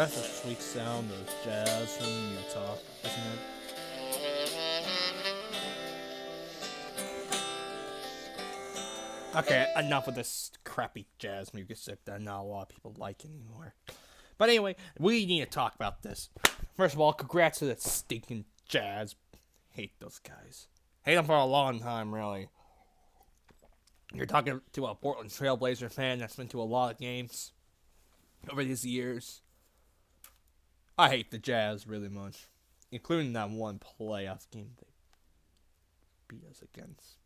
That's a sweet sound of jazz from Utah, isn't it? Okay, enough of this crappy jazz music that not a lot of people like anymore. But anyway, we need to talk about this. First of all, congrats to the stinking Jazz. Hate those guys. Hate them for a long time, really. You're talking to a Portland Trailblazer fan that's been to a lot of games over these years. I hate the Jazz really much, including that one playoff game they beat us against.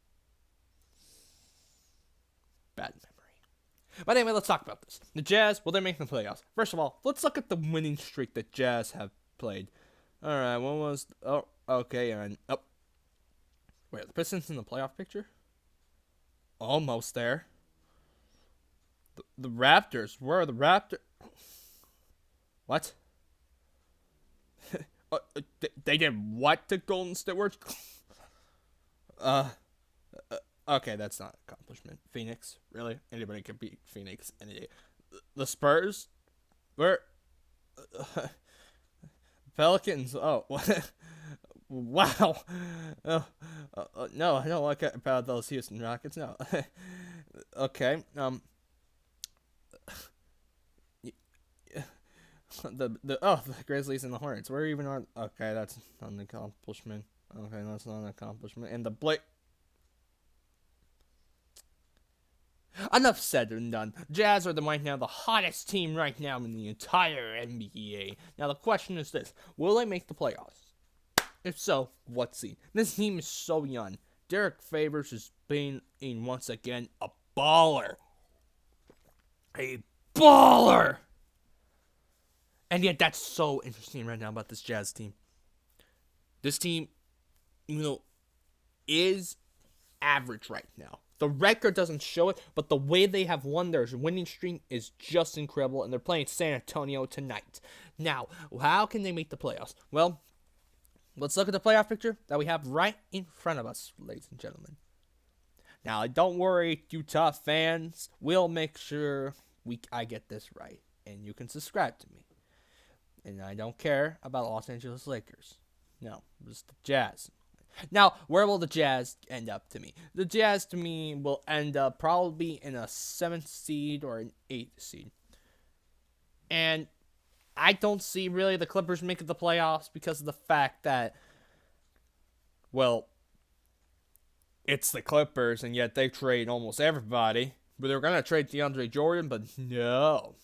Bad memory. But anyway, let's talk about this. The Jazz, well, they're making the playoffs. First of all, let's look at the winning streak the Jazz have played. Alright, when was... Oh, okay, and... Oh. Wait, are the Pistons in the playoff picture? Almost there. The Raptors. Where are the Raptors? What? They did what to Golden State Warriors? uh, okay, that's not an accomplishment. Phoenix, really? Anybody can beat Phoenix any day. The Spurs? Where? Pelicans? Oh, wow. Oh, no, I don't like it about those Houston Rockets. No. Okay. The Grizzlies and the Hornets. Where even are? Okay, that's not an accomplishment. Okay, that's not an accomplishment. And the Blake. Enough said and done. Jazz are right now the hottest team right now in the entire NBA. Now the question is this: will they make the playoffs? If so, what seed? This team is so young. Derek Favors is being once again a baller. A baller! And yet that's so interesting right now about this Jazz team. This team, is average right now. The record doesn't show it, but the way they have won their winning streak is just incredible, and they're playing San Antonio tonight. Now, how can they make the playoffs? Well, let's look at the playoff picture that we have right in front of us, ladies and gentlemen. Now, don't worry, Utah fans. We'll make sure I get this right, and you can subscribe to me. And I don't care about Los Angeles Lakers. No, just the Jazz. Now, where will the Jazz end up to me? The Jazz, to me, will end up probably in a 7th seed or an 8th seed. And I don't see really the Clippers making the playoffs because of the fact that, well, it's the Clippers, and yet they trade almost everybody. But they're going to trade DeAndre Jordan, but no.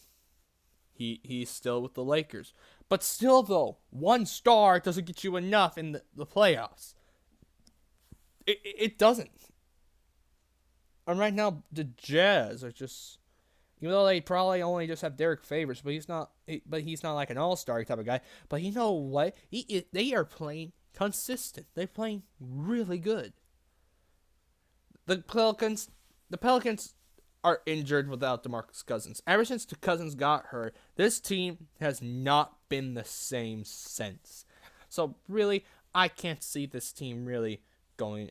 He's still with the Lakers. But still, though, one star doesn't get you enough in the playoffs. It doesn't. And right now, the Jazz are just... Even though they probably only just have Derek Favors, but he's not like an all-star type of guy. But you know what? They are playing consistent. They're playing really good. The Pelicans are injured without DeMarcus Cousins. Ever since the Cousins got hurt, this team has not been the same since. So really, I can't see this team really going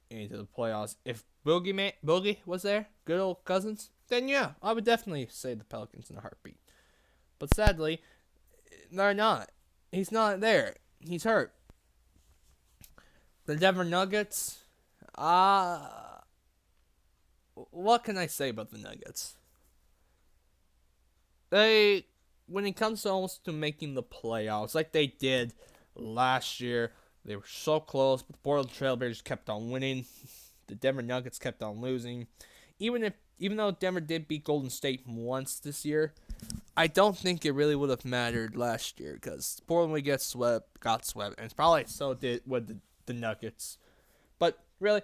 into the playoffs. If Boogie was there, good old Cousins, then yeah, I would definitely say the Pelicans in a heartbeat. But sadly, they're not. He's not there. He's hurt. The Denver Nuggets, what can I say about the Nuggets? When it comes almost to making the playoffs, like they did last year, they were so close, but the Portland Trailblazers kept on winning. The Denver Nuggets kept on losing. Even though Denver did beat Golden State once this year, I don't think it really would have mattered last year because Portland would got swept, and it's probably so did with the Nuggets. But really,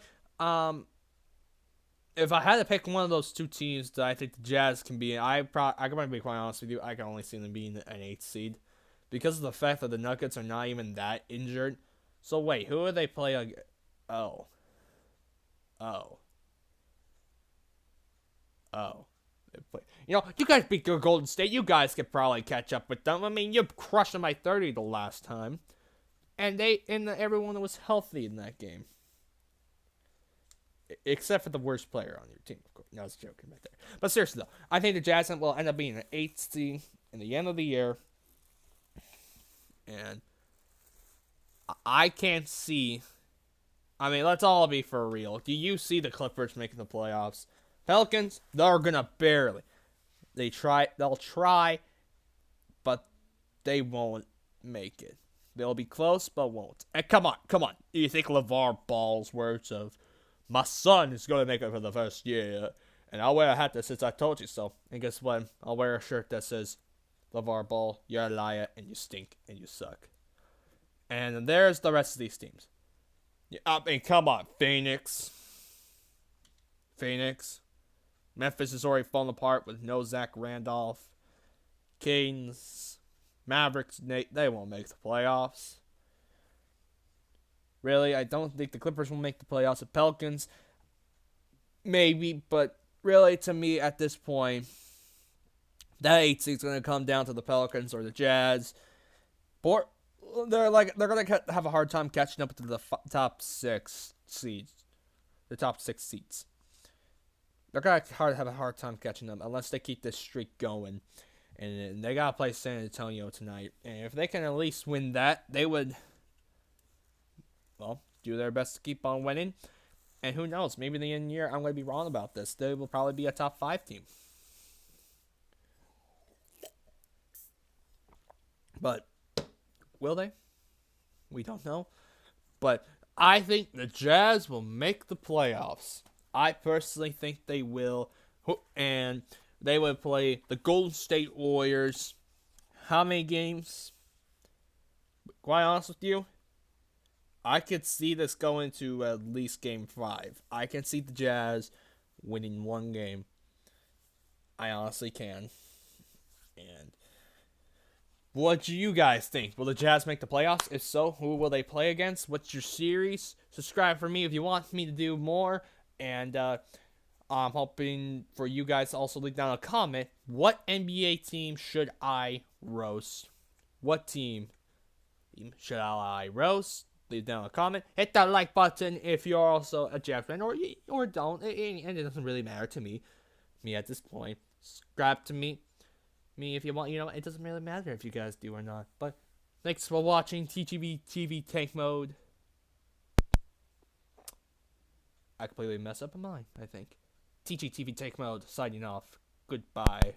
if I had to pick one of those two teams that I think the Jazz can be in, I can be quite honest with you, I can only see them being an 8th seed because of the fact that the Nuggets are not even that injured. So wait, who are they playing? Oh. You guys beat your Golden State. You guys could probably catch up with them. I mean, you crushed them by 30 the last time, and everyone was healthy in that game, except for the worst player on your team. Of course, no, I was joking right there. But seriously though, I think the Jazz will end up being an 8th seed, in the end of the year, and I can't see. I mean, let's all be for real. Do you see the Clippers making the playoffs? Pelicans, they're gonna barely. They'll try, but they won't make it. They'll be close, but won't. And come on. Do you think LeVar Ball's words of, my son is going to make it for the first year, and I'll wear a hat that says, I told you so. And guess what? I'll wear a shirt that says, LeVar Ball, you're a liar, and you stink, and you suck. And then there's the rest of these teams. I mean, come on. Phoenix. Memphis is already falling apart with no Zach Randolph. Kings. Mavericks, they won't make the playoffs. Really, I don't think the Clippers will make the playoffs. The Pelicans, maybe, but really, to me, at this point, that 8 seed is going to come down to the Pelicans or the Jazz. They're going to have a hard time catching up to the top 6 seeds. The top 6 seeds. They're going to have a hard time catching them unless they keep this streak going. And they got to play San Antonio tonight. And if they can at least win that, they would, well, do their best to keep on winning. And who knows, maybe in the end of the year, I'm going to be wrong about this. They will probably be a top 5 team. But will they? We don't know. But I think the Jazz will make the playoffs. I personally think they will. And they would play the Golden State Warriors. How many games? Quite honest with you, I could see this going to at least game 5. I can see the Jazz winning 1 game. I honestly can. And what do you guys think? Will the Jazz make the playoffs? If so, who will they play against? What's your series? Subscribe for me if you want me to do more. And I'm hoping for you guys to also leave down a comment. What NBA team should I roast? What team should I roast? Leave down a comment. Hit that like button if you're also a Jazz fan, or don't. It doesn't really matter to me at this point. Subscribe to me if you want. It doesn't really matter if you guys do or not. But thanks for watching TGV TV Tank Mode. I completely messed up a mind, I think. TGTV Tank Mode, signing off. Goodbye.